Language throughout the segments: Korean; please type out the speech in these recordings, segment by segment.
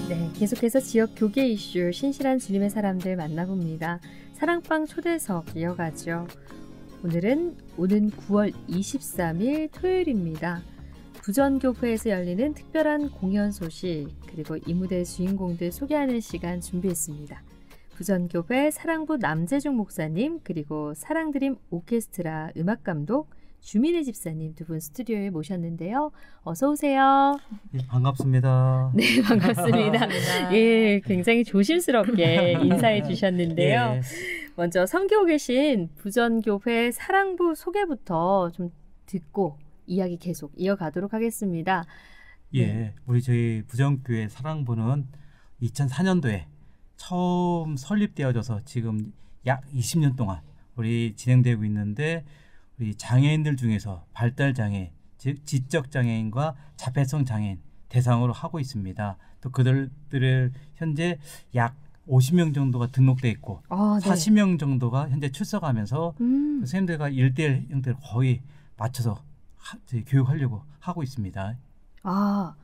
네, 계속해서 지역 교계 이슈 신실한 주님의 사람들 만나봅니다. 사랑방 초대석 이어가죠. 오늘은 오는 9월 23일 토요일입니다. 부전교회에서 열리는 특별한 공연 소식 그리고 이 무대의 주인공들 소개하는 시간 준비했습니다. 부전교회 사랑부 남재중 목사님 그리고 사랑드림 오케스트라 음악감독 주민의 집사님 두 분 스튜디오에 모셨는데요. 어서 오세요. 예, 반갑습니다. 네, 반갑습니다. 예, 굉장히 조심스럽게 인사해 주셨는데요. 예. 먼저 섬기고 계신 부전교회 사랑부 소개부터 좀 듣고 이야기 계속 이어가도록 하겠습니다. 예, 우리 저희 부전교회 사랑부는 2004년도에 처음 설립되어져서 지금 약 20년 동안 우리 진행되고 있는데 우리 장애인들 중에서 발달장애, 즉 지적장애인과 자폐성 장애인 대상으로 하고 있습니다. 또 그들을 현재 약 50명 정도가 등록돼 있고 네. 40명 정도가 현재 출석하면서 선생님들과 1대1 형태를 거의 맞춰서 교육하려고 하고 있습니다. 아,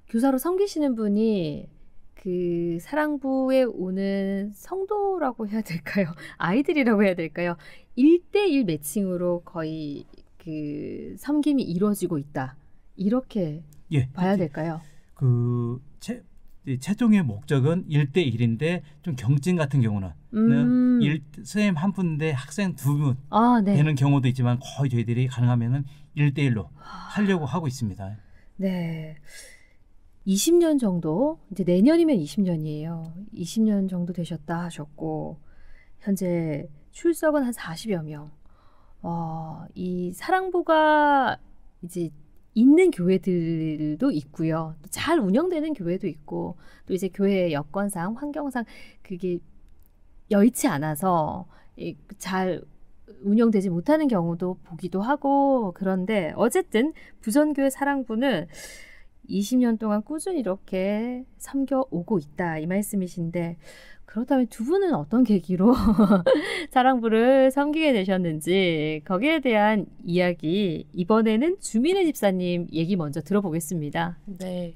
교사로 섬기시는 분이 그 사랑부에 오는 성도라고 해야 될까요? 아이들이라고 해야 될까요? 1대1 매칭으로 거의 그 섬김이 이루어지고 있다. 이렇게 예, 봐야 될까요? 그 최종의 목적은 1대1인데 좀 경진 같은 경우는 선생님 한 분인데 학생 두 분 네. 되는 경우도 있지만 거의 저희들이 가능하면은 1대1로 하려고 하고 있습니다. 네. 20년 정도, 이제 내년이면 20년이에요. 20년 정도 되셨다 하셨고 현재 출석은 한 40여 명. 이 사랑부가 이제 있는 교회들도 있고요. 또 잘 운영되는 교회도 있고 또 이제 교회 여건상 환경상 그게 여의치 않아서 잘 운영되지 못하는 경우도 보기도 하고 그런데 어쨌든 부전교회 사랑부는 20년 동안 꾸준히 이렇게 섬겨오고 있다 이 말씀이신데 그렇다면 두 분은 어떤 계기로 사랑부를 섬기게 되셨는지 거기에 대한 이야기 이번에는 주민의 집사님 얘기 먼저 들어보겠습니다. 네,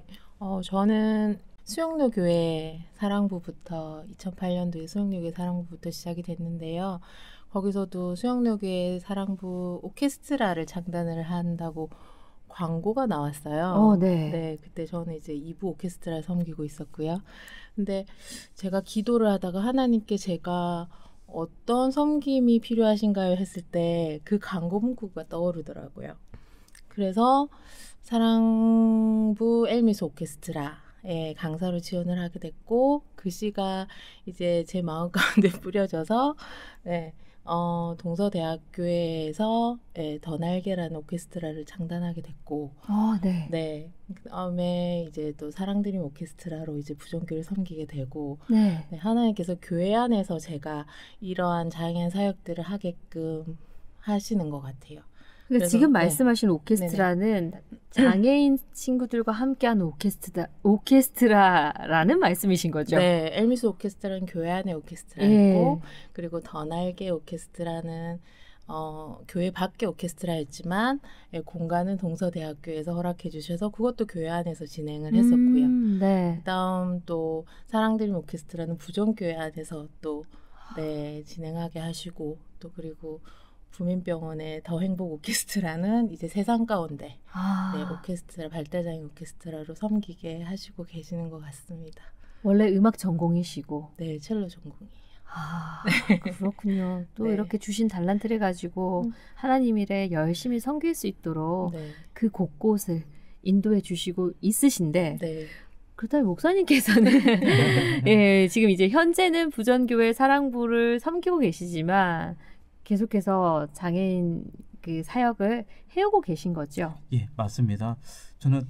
저는 수영로 교회 사랑부부터 2008년도에 수영로 교회 사랑부부터 시작이 됐는데요. 거기서도 수영로 교회 사랑부 오케스트라를 창단을 한다고 광고가 나왔어요. 네. 그때 저는 이제 2부 오케스트라를 섬기고 있었고요. 근데 제가 기도를 하다가 하나님께 제가 어떤 섬김이 필요하신가요? 했을 때 그 광고 문구가 떠오르더라고요. 그래서 사랑부 엘미스 오케스트라에 강사로 지원을 하게 됐고 그 시가 이제 제 마음 가운데 뿌려져서 동서대학교에서 더 날개라는 오케스트라를 창단하게 됐고, 네. 그다음에 이제 또 사랑드림 오케스트라로 이제 부전교를 섬기게 되고, 네, 하나님께서 교회 안에서 제가 이러한 장애인 사역들을 하게끔 하시는 것 같아요. 그러니까 지금 말씀하신 오케스트라는 장애인 친구들과 함께하는 오케스트라라는 말씀이신 거죠? 네, 엘미스 오케스트라는 교회 안에 오케스트라였고 그리고 더 날개 오케스트라는 교회 밖의 오케스트라였지만 공간은 동서대학교에서 허락해 주셔서 그것도 교회 안에서 진행을 했었고요. 네. 그다음 또 사랑드림 오케스트라는 부전교회 안에서 또 진행하게 하시고 또 그리고 부민병원의 더 행복 오케스트라는 이제 세상 가운데 오케스트라 발달장애 오케스트라로 섬기게 하시고 계시는 것 같습니다. 원래 음악 전공이시고 네, 첼로 전공이에요. 그렇군요. 또 이렇게 주신 달란트를 가지고 하나님 일에 열심히 섬길 수 있도록 그 곳곳을 인도해 주시고 있으신데 그렇다면 목사님께서는 지금 이제 현재는 부전교회 사랑부를 섬기고 계시지만 계속해서 장애인 그 사역을 해오고 계신 거죠? 예, 맞습니다. 저는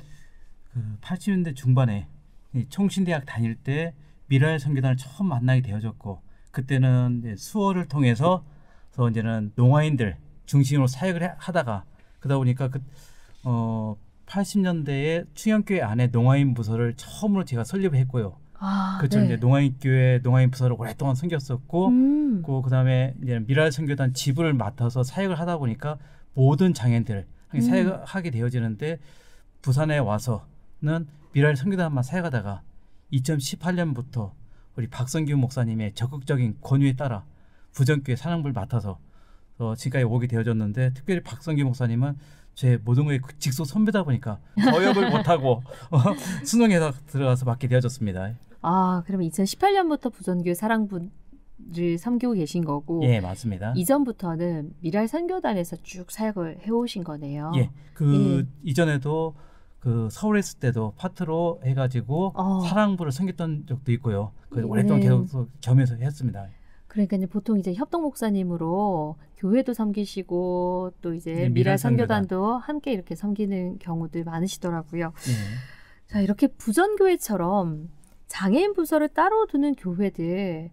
그 80년대 중반에 총신대학 다닐 때 미라엘 선교단을 처음 만나게 되어졌고 그때는 이제 수어를 통해서 이제는 농아인들 중심으로 사역을 하다가 그러다 보니까 80년대에 충영교회 안에 농아인 부서를 처음으로 제가 설립을 했고요. 그렇죠. 이제 농아인교회 농아인 부서를 오랫동안 섬겼었고, 그다음에 이제 미라엘 선교단 지부를 맡아서 사역을 하다 보니까 모든 장애인들 사역하게 되어지는데 부산에 와서는 미라엘 선교단만 사역하다가 2018년부터 우리 박성규 목사님의 적극적인 권유에 따라 부정교회 사랑부를 맡아서 지금까지 오게 되어졌는데, 특별히 박성규 목사님은 제 모든 거에 직속 선배다 보니까 거역을 못하고 수능에서 들어가서 맡게 되어졌습니다. 아, 그럼 2018년부터 부전교회 사랑부를 섬기고 계신 거고, 예, 맞습니다. 이전부터는 미랄 선교단에서 쭉 사역을 해오신 거네요. 예, 이전에도 그 서울에 있을 때도 파트로 해가지고 사랑부를 섬겼던 적도 있고요. 오랫동안 계속 겸해서 했습니다. 그러니까 이제 보통 이제 협동 목사님으로 교회도 섬기시고 또 이제 미랄 선교단도 함께 이렇게 섬기는 경우들 많으시더라고요. 예. 자, 이렇게 부전교회처럼 장애인 부서를 따로 두는 교회들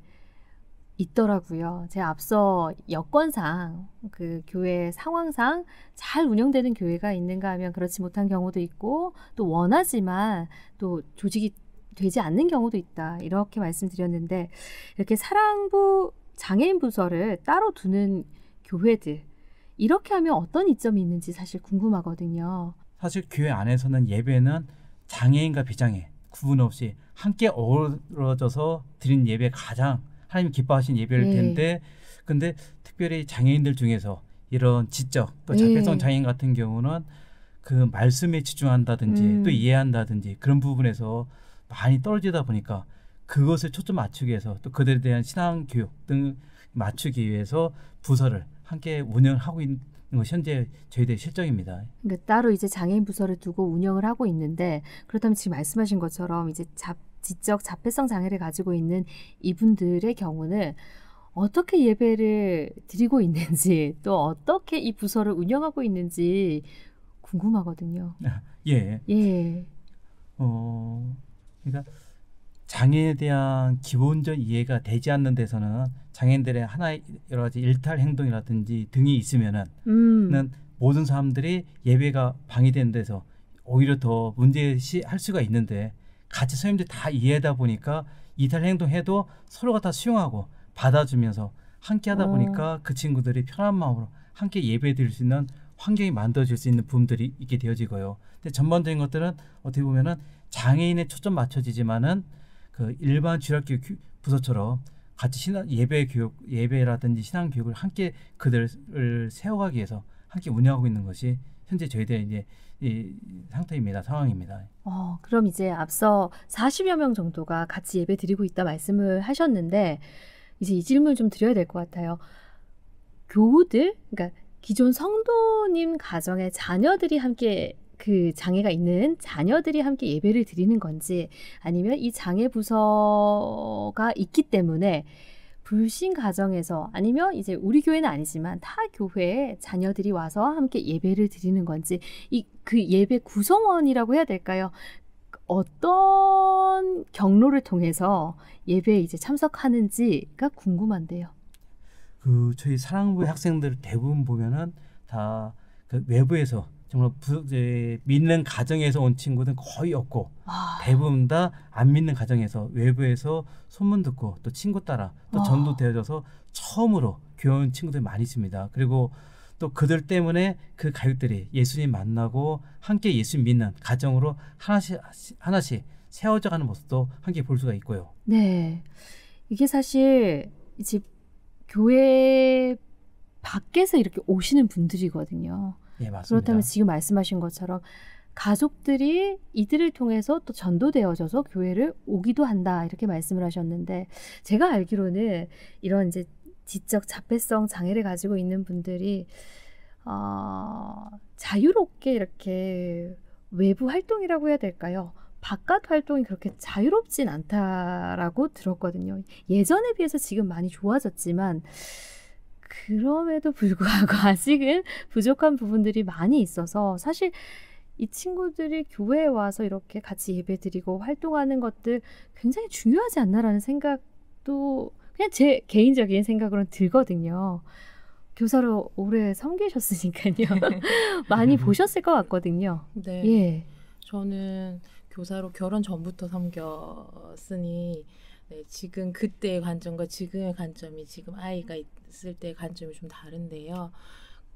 있더라고요. 제가 앞서 여건상 그 교회 상황상 잘 운영되는 교회가 있는가 하면 그렇지 못한 경우도 있고, 또 원하지만 또 조직이 되지 않는 경우도 있다, 이렇게 말씀드렸는데, 이렇게 사랑부 장애인 부서를 따로 두는 교회들, 이렇게 하면 어떤 이점이 있는지 사실 궁금하거든요. 사실 교회 안에서는 예배는 장애인과 비장애 구분 없이 함께 어우러져서 드린 예배 가장 하나님 기뻐하신 예배일 텐데, 근데 특별히 장애인들 중에서 이런 지적 또 자폐성 장애인 같은 경우는 그 말씀에 집중한다든지 또 이해한다든지 그런 부분에서 많이 떨어지다 보니까 그것을 초점 맞추기 위해서 또 그들에 대한 신앙 교육 등 맞추기 위해서 부서를 함께 운영하고 있는 것이 현재 저희들의 실정입니다. 그러니까 따로 이제 장애인 부서를 두고 운영을 하고 있는데, 그렇다면 지금 말씀하신 것처럼 이제 지적 자폐성 장애를 가지고 있는 이분들의 경우는 어떻게 예배를 드리고 있는지, 또 어떻게 이 부서를 운영하고 있는지 궁금하거든요. 예. 그러니까 장애에 대한 기본적 이해가 되지 않는 데서는 장애인들의 하나의 여러 가지 일탈 행동이라든지 등이 있으면은 모든 사람들이 예배가 방해되는 데서 오히려 더 문제시할 수가 있는데, 같이 선생님들이 다 이해하다 보니까 이탈 행동해도 서로가 다 수용하고 받아주면서 함께 하다 보니까 그 친구들이 편한 마음으로 함께 예배 드릴 수 있는 환경이 만들어질 수 있는 부분들이 있게 되어지고요. 근데 전반적인 것들은 어떻게 보면은 장애인에 초점 맞춰지지만은 그 일반 주일학교 부서처럼 같이 예배라든지 신앙 교육을 함께 그들을 세워가기 위해서 함께 운영하고 있는 것이 현재 저희들의 이제 이 상태입니다. 상황입니다. 그럼 이제 앞서 40여 명 정도가 같이 예배 드리고 있다 말씀을 하셨는데, 이제 이 질문을 좀 드려야 될 것 같아요. 교우들, 그러니까 기존 성도님 가정의 자녀들이 함께, 그 장애가 있는 자녀들이 함께 예배를 드리는 건지, 아니면 이 장애 부서가 있기 때문에 불신 가정에서, 아니면 이제 우리 교회는 아니지만 타 교회에 자녀들이 와서 함께 예배를 드리는 건지, 그 예배 구성원이라고 해야 될까요? 어떤 경로를 통해서 예배에 이제 참석하는지가 궁금한데요. 저희 사랑부의 학생들 대부분 보면은 다 그 외부에서 정말 믿는 가정에서 온 친구들은 거의 없고, 대부분 다 안 믿는 가정에서 외부에서 소문 듣고 또 친구 따라 또 전도되어져서 처음으로 교회 온 친구들이 많이 있습니다. 그리고 또 그들 때문에 그 가족들이 예수님 만나고 함께 예수 믿는 가정으로 하나씩 세워져 가는 모습도 함께 볼 수가 있고요. 네, 이게 사실 이제 교회 밖에서 이렇게 오시는 분들이거든요. 예, 맞습니다. 그렇다면 지금 말씀하신 것처럼 가족들이 이들을 통해서 또 전도되어져서 교회를 오기도 한다, 이렇게 말씀을 하셨는데, 제가 알기로는 이런 이제 지적 자폐성 장애를 가지고 있는 분들이 자유롭게 이렇게 외부 활동이라고 해야 될까요? 바깥 활동이 그렇게 자유롭진 않다라고 들었거든요. 예전에 비해서 지금 많이 좋아졌지만 그럼에도 불구하고 아직은 부족한 부분들이 많이 있어서, 사실 이 친구들이 교회에 와서 이렇게 같이 예배드리고 활동하는 것들 굉장히 중요하지 않나라는 생각도 그냥 제 개인적인 생각으로는 들거든요. 교사로 오래 섬기셨으니까요. 많이 보셨을 것 같거든요. 네. 예. 저는 교사로 결혼 전부터 섬겼으니, 네, 지금 그때의 관점과 지금의 관점이, 지금 아이가 있을 때의 관점이 좀 다른데요.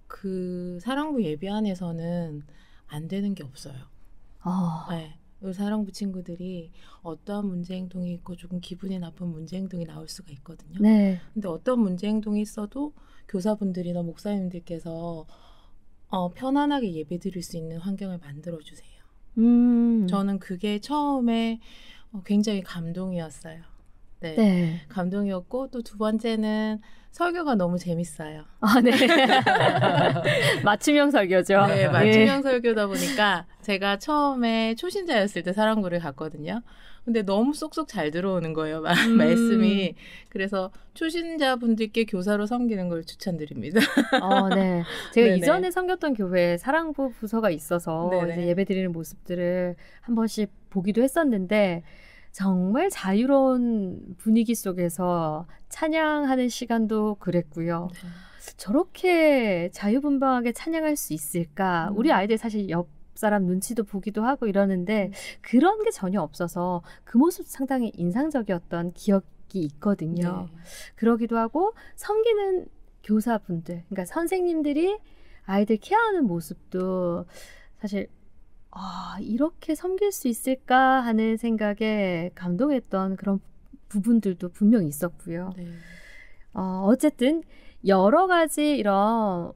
그 사랑부 예배 안에서는 안 되는 게 없어요. 아. 네. 이 사랑부 친구들이 어떠한 문제 행동이 있고 조금 기분이 나쁜 문제 행동이 나올 수가 있거든요. 네. 근데 어떤 문제 행동이 있어도 교사분들이나 목사님들께서 편안하게 예배드릴 수 있는 환경을 만들어주세요. 저는 그게 처음에 굉장히 감동이었어요. 네. 네. 감동이었고 또 두 번째는 설교가 너무 재밌어요. 아, 네. 맞춤형 설교죠. 네, 맞춤형 설교다 보니까 제가 처음에 초신자였을 때 사랑부를 갔거든요. 근데 너무 쏙쏙 잘 들어오는 거예요, 말씀이. 그래서 초신자분들께 교사로 섬기는 걸 추천드립니다. 네. 제가 네네. 이전에 섬겼던 교회에 사랑부 부서가 있어서 네네. 이제 예배드리는 모습들을 한 번씩 보기도 했었는데 정말 자유로운 분위기 속에서 찬양하는 시간도 그랬고요. 네. 저렇게 자유분방하게 찬양할 수 있을까? 우리 아이들 사실 옆 사람 눈치도 보기도 하고 이러는데 그런 게 전혀 없어서 그 모습 상당히 인상적이었던 기억이 있거든요. 네. 그러기도 하고 섬기는 교사분들, 그러니까 선생님들이 아이들 케어하는 모습도 사실 이렇게 섬길 수 있을까 하는 생각에 감동했던 그런 부분들도 분명히 있었고요. 네. 어쨌든 여러 가지 이런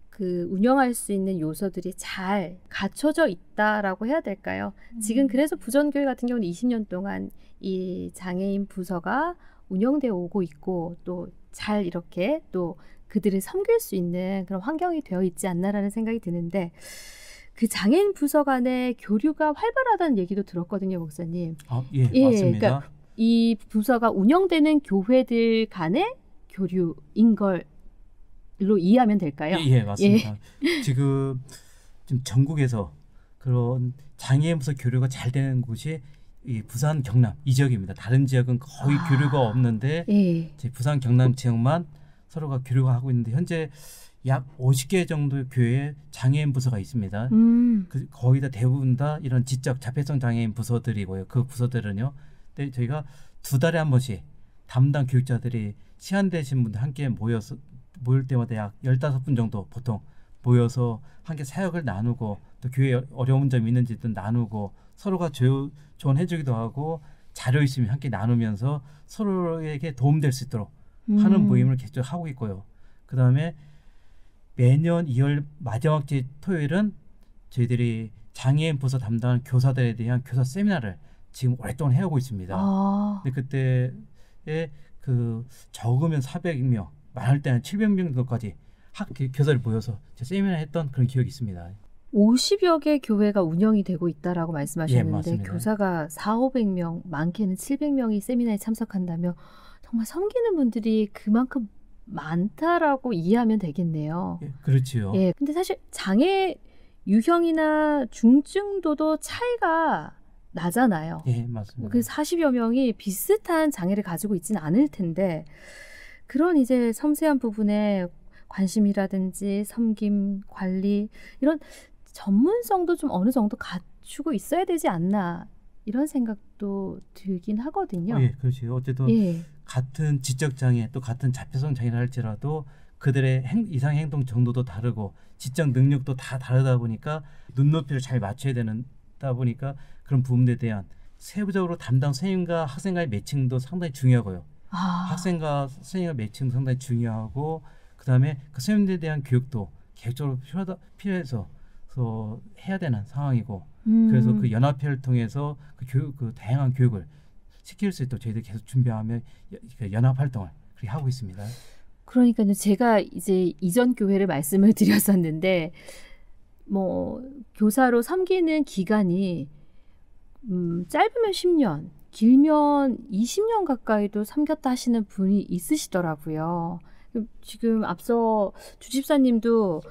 그 운영할 수 있는 요소들이 잘 갖춰져 있다라고 해야 될까요? 지금 그래서 부전교회 같은 경우는 20년 동안 이 장애인 부서가 운영되어 오고 있고 또 잘 이렇게 또 그들을 섬길 수 있는 그런 환경이 되어 있지 않나라는 생각이 드는데 그 장애인 부서 간의 교류가 활발하다는 얘기도 들었거든요, 목사님. 예, 예, 맞습니다. 그러니까 이 부서가 운영되는 교회들 간의 교류인 걸로 이해하면 될까요? 예, 맞습니다. 지금 전국에서 그런 장애인 부서 교류가 잘 되는 곳이 이 부산 경남 이 지역입니다. 다른 지역은 거의 교류가 없는데 이제 부산 경남 지역만 서로가 교류가 하고 있는데 현재 약 50개 정도의 교회에 장애인 부서가 있습니다. 거의 다 대부분 다 이런 지적 자폐성 장애인 부서들이고요. 그 부서들은요. 근데 저희가 2달에 한 번씩 담당 교육자들이 시간 되신 분들 함께 모일 때마다 약 15분 정도 보통 모여서 함께 사역을 나누고 또 교회에 어려운 점이 있는지도 나누고 서로가 조언해주기도 하고 자료 있으면 함께 나누면서 서로에게 도움될 수 있도록 하는 모임을 계속 하고 있고요. 그 다음에 매년 2월 마지막 주 토요일은 저희들이 장애인 부서 담당하는 교사들에 대한 교사 세미나를 지금 오랫동안 해오고 있습니다. 근데 그때에 그 적으면 400명, 많을 때는 700명 정도까지 교사를 모여서 세미나 했던 그런 기억이 있습니다. 50여 개 교회가 운영이 되고 있다라고 말씀하셨는데 예, 교사가 400~500명, 많게는 700명이 세미나에 참석한다면 정말 섬기는 분들이 그만큼 많다라고 이해하면 되겠네요. 예, 그렇지요. 예, 근데 사실 장애 유형이나 중증도도 차이가 나잖아요. 예, 맞습니다. 그 40여 명이 비슷한 장애를 가지고 있지는 않을 텐데 그런 이제 섬세한 부분에 관심이라든지 섬김, 관리 이런 전문성도 좀 어느 정도 갖추고 있어야 되지 않나 이런 생각도 들긴 하거든요. 예, 그렇죠. 어쨌든 같은 지적 장애 또 같은 자폐성 장애를 할지라도 그들의 이상 행동 정도도 다르고 지적 능력도 다 다르다 보니까 눈높이를 잘 맞춰야 되다 보니까 그런 부분에 대한 세부적으로 담당 선생님과 학생과의 매칭도 상당히 중요하고요. 학생과 선생님과 매칭도 상당히 중요하고 그다음에 그 선생님들에 대한 교육도 계획적으로 필요해서 해야 되는 상황이고 그래서 그 연합회를 통해서 그 다양한 교육을 시킬 수 있도록 저희들이 계속 준비하며 연합 활동을 그렇게 하고 있습니다. 그러니까요. 제가 이제 이전 교회를 말씀을 드렸었는데 뭐 교사로 섬기는 기간이 짧으면 10년, 길면 20년 가까이도 섬겼다 하시는 분이 있으시더라고요. 지금 앞서 주집사님도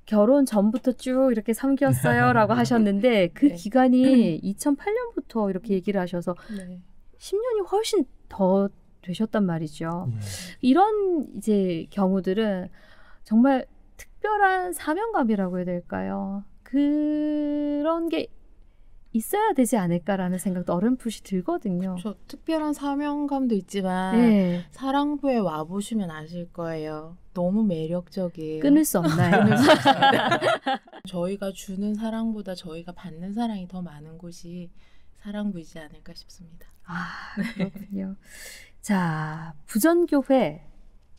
결혼 전부터 쭉 이렇게 섬겼어요라고 하셨는데 그 기간이 2008년부터 이렇게 얘기를 하셔서 10년이 훨씬 더 되셨단 말이죠. 이런 이제 경우들은 정말 특별한 사명감이라고 해야 될까요? 그런 게 있어야 되지 않을까라는 생각도 어렴풋이 들거든요. 저 특별한 사명감도 있지만 네. 사랑부에 와보시면 아실 거예요. 너무 매력적이에요. 끊을 수 없나요? 저희가 주는 사랑보다 저희가 받는 사랑이 더 많은 곳이 사랑부이지 않을까 싶습니다. 아, 그렇군요. 자, 부전교회.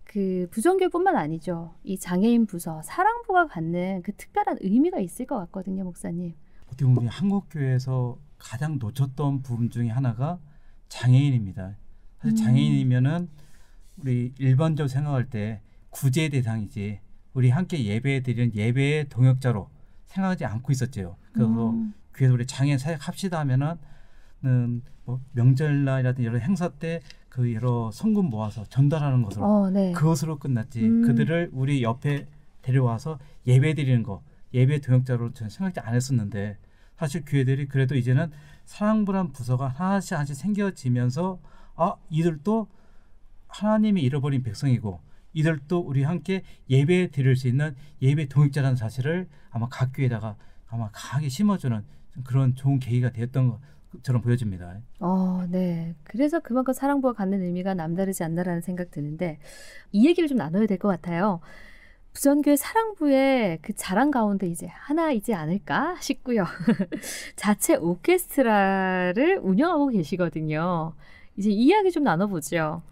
그 부전교회뿐만 아니죠. 이 장애인 부서 사랑부가 갖는 그 특별한 의미가 있을 것 같거든요, 목사님. 어떻게 보면 한국교회에서 가장 놓쳤던 부분 중에 하나가 장애인입니다. 사실 장애인이면은 우리 일반적으로 생각할 때 구제 대상이지 우리 함께 예배드리는 예배의 동역자로 생각하지 않고 있었죠. 그래서 교회에서 우리 장애인 사역합시다 하면은 뭐 명절날이라든지 여러 행사 때 그 여러 성금 모아서 전달하는 것으로 네. 그것으로 끝났지. 그들을 우리 옆에 데려와서 예배드리는 거 예배 동역자로 저는 생각지 않았었는데 사실 교회들이 그래도 이제는 사랑부란 부서가 하나씩 생겨지면서 이들도 하나님이 잃어버린 백성이고 이들도 우리 함께 예배 드릴 수 있는 예배 동역자라는 사실을 아마 각 교회에다가 아마 강하게 심어주는 그런 좋은 계기가 되었던 것처럼 보여집니다. 네. 그래서 그만큼 사랑부가 갖는 의미가 남다르지 않나라는 생각 드는데 이 얘기를 좀 나눠야 될 것 같아요. 부전교회 사랑부의 그 자랑 가운데 이제 하나이지 않을까 싶고요. 자체 오케스트라를 운영하고 계시거든요. 이제 이 이야기 좀 나눠보죠.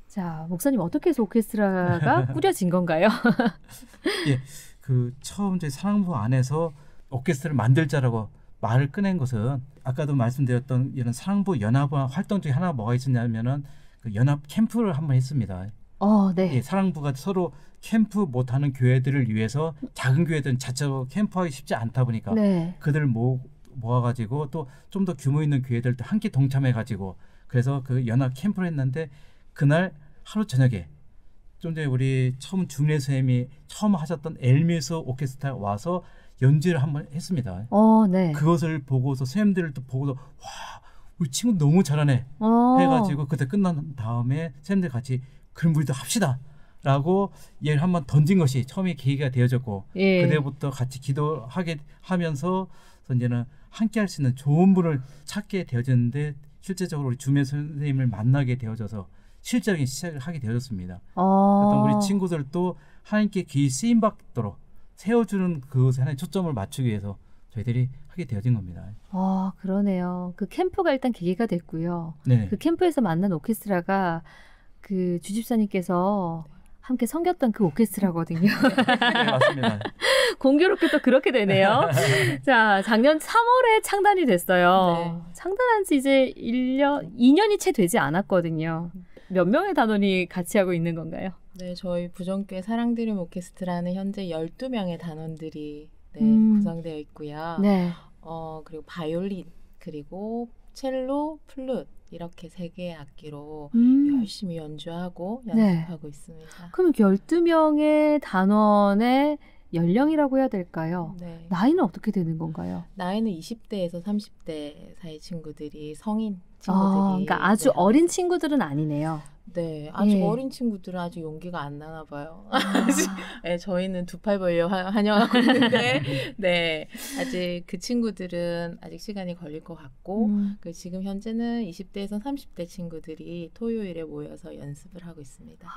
자, 목사님 어떻게 해서 오케스트라가 꾸려진 건가요? 예, 그 처음 저희 사랑부 안에서 오케스트라를 만들자라고 말을 꺼낸 것은 아까도 말씀드렸던 이런 사랑부 연합 활동 중에 하나가 뭐가 있었냐면은 그 연합 캠프를 한번 했습니다. 네. 예, 사랑부가 서로 캠프 못하는 교회들을 위해서 작은 교회들은 자체로 캠프하기 쉽지 않다 보니까 네. 그들을 모아가지고 또 좀 더 규모 있는 교회들도 함께 동참해가지고 그래서 그 연합 캠프를 했는데 그날 하루 저녁에 좀 전에 우리 처음 주민의 선생님이 처음 하셨던 엘미스 오케스트라 와서 연주를 한번 했습니다. 네. 그것을 보고서 선생님들도 보고서 와 우리 친구 너무 잘하네 해가지고 그때 끝난 다음에 선생님들 같이 그럼 우리도 합시다 라고 얘를 한번 던진 것이 처음에 계기가 되어졌고 예. 그때부터 같이 기도하게 하면서 이제는 함께 할 수 있는 좋은 분을 찾게 되어졌는데 실제적으로 우리 주민 선생님을 만나게 되어져서 실제적인 시작을 하게 되어졌습니다. 어떤 우리 친구들도 하나님께 귀 쓰임 받도록 세워주는 그것에 하나의 초점을 맞추기 위해서 저희들이 하게 되어진 겁니다. 그러네요. 그 캠프가 일단 계기가 됐고요. 네. 그 캠프에서 만난 오케스트라가 그 주집사님께서 함께 섬겼던 그 오케스트라거든요. 네, 맞습니다. 공교롭게 또 그렇게 되네요. 자, 작년 3월에 창단이 됐어요. 네. 창단한 지 이제 2년이 채 되지 않았거든요. 몇 명의 단원이 같이 하고 있는 건가요? 네, 저희 부전교회 사랑드림 오케스트라는 현재 12명의 단원들이 구성되어 있고요. 네. 그리고 바이올린, 그리고 첼로, 플룻 이렇게 3개의 악기로 열심히 연주하고 연습하고 있습니다. 그럼 12명의 단원의 연령이라고 해야 될까요? 네. 나이는 어떻게 되는 건가요? 나이는 20대에서 30대 사이 친구들이 성인 친구들이 그러니까 아주 어린 친구들은 아니네요. 네, 아직 어린 친구들은 아직 용기가 안 나나 봐요. 네, 저희는 두 팔 벌려 환영하고 있는데, 네, 아직 그 친구들은 아직 시간이 걸릴 것 같고, 지금 현재는 20대에서 30대 친구들이 토요일에 모여서 연습을 하고 있습니다.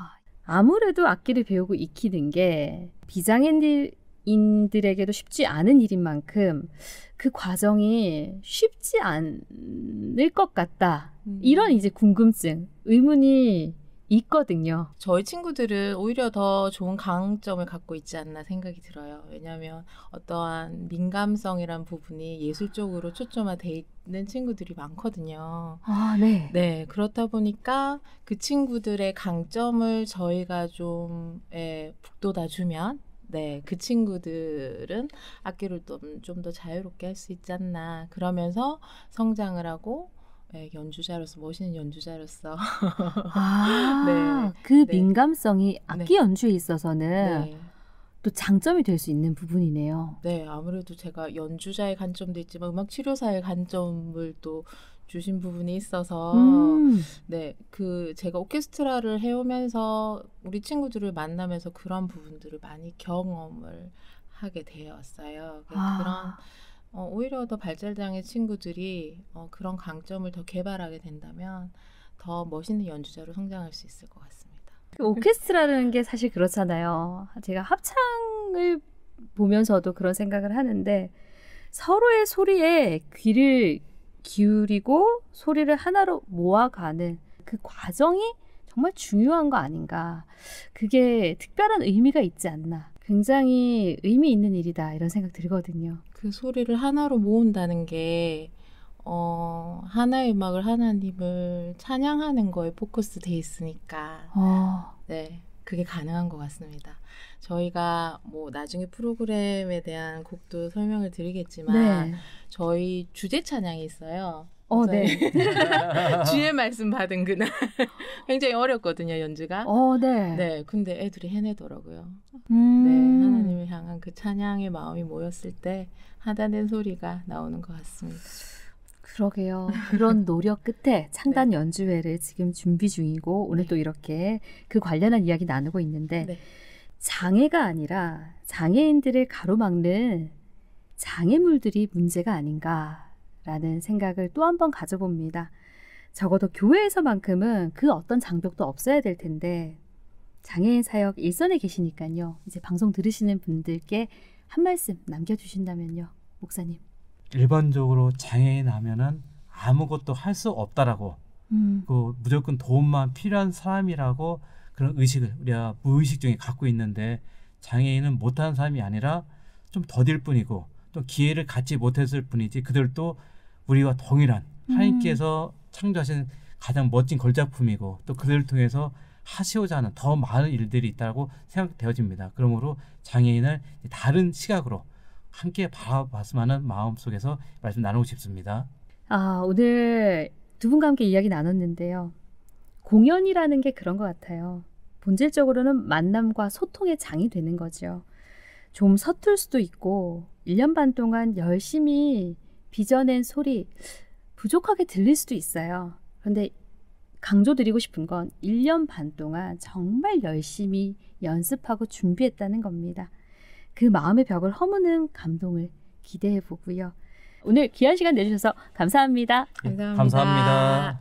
아무래도 악기를 배우고 익히는 게 비장애인들에게도 쉽지 않은 일인 만큼 그 과정이 쉽지 않을 것 같다. 이런 이제 궁금증, 의문이 있거든요. 저희 친구들은 오히려 더 좋은 강점을 갖고 있지 않나 생각이 들어요. 왜냐하면 어떠한 민감성이란 부분이 예술적으로 초점화돼 있는 친구들이 많거든요. 네. 네, 그렇다 보니까 그 친구들의 강점을 저희가 좀 북돋아주면 네, 그 친구들은 악기를 좀 더 자유롭게 할 수 있지 않나. 그러면서 성장을 하고 연주자로서 멋있는 연주자로서 네. 그 민감성이 악기 연주에 있어서는 또 장점이 될 수 있는 부분이네요. 네, 아무래도 제가 연주자의 관점도 있지만 음악 치료사의 관점을 또 주신 부분이 있어서 네, 제가 오케스트라를 해오면서 우리 친구들을 만나면서 그런 부분들을 많이 경험을 하게 되었어요. 그런 오히려 더 발달장애 친구들이 그런 강점을 더 개발하게 된다면 더 멋있는 연주자로 성장할 수 있을 것 같습니다. 그 오케스트라라는 게 사실 그렇잖아요. 제가 합창을 보면서도 그런 생각을 하는데 서로의 소리에 귀를 기울이고 소리를 하나로 모아가는 그 과정이 정말 중요한 거 아닌가. 그게 특별한 의미가 있지 않나. 굉장히 의미 있는 일이다 이런 생각 들거든요. 그 소리를 하나로 모은다는 게 하나의 음악을 하나님을 찬양하는 거에 포커스 돼 있으니까 네, 그게 가능한 것 같습니다. 저희가 뭐 나중에 프로그램에 대한 곡도 설명을 드리겠지만 네. 저희 주제 찬양이 있어요. 네. 주의 말씀 받은 그날 굉장히 어렵거든요, 연주가. 네. 네, 근데 애들이 해내더라고요. 네, 네, 하나님을 향한 그 찬양의 마음이 모였을 때 하나된 소리가 나오는 것 같습니다. 그러게요. 그런 노력 끝에 창단 네. 연주회를 지금 준비 중이고 오늘 네. 또 이렇게 그 관련한 이야기 나누고 있는데 네. 장애가 아니라 장애인들을 가로막는 장애물들이 문제가 아닌가라는 생각을 또 한 번 가져봅니다. 적어도 교회에서만큼은 그 어떤 장벽도 없어야 될 텐데 장애인 사역 일선에 계시니까요. 이제 방송 들으시는 분들께 한 말씀 남겨주신다면요. 목사님. 일반적으로 장애인 하면은 아무것도 할 수 없다라고 그 무조건 도움만 필요한 사람이라고 그런 의식을 우리가 무의식 중에 갖고 있는데 장애인은 못하는 사람이 아니라 좀 더딜 뿐이고 또 기회를 갖지 못했을 뿐이지 그들도 우리와 동일한 하나님께서 창조하신 가장 멋진 걸작품이고 또 그들을 통해서 하시고자 하는 더 많은 일들이 있다고 생각되어집니다. 그러므로 장애인을 다른 시각으로 함께 바라봤으면 하는 마음속에서 말씀 나누고 싶습니다. 오늘 두 분과 함께 이야기 나눴는데요. 공연이라는 게 그런 것 같아요. 본질적으로는 만남과 소통의 장이 되는 거죠. 좀 서툴 수도 있고 1년 반 동안 열심히 빚어낸 소리 부족하게 들릴 수도 있어요. 그런데 강조드리고 싶은 건 1년 반 동안 정말 열심히 연습하고 준비했다는 겁니다. 그 마음의 벽을 허무는 감동을 기대해 보고요. 오늘 귀한 시간 내주셔서 감사합니다. 감사합니다. 감사합니다.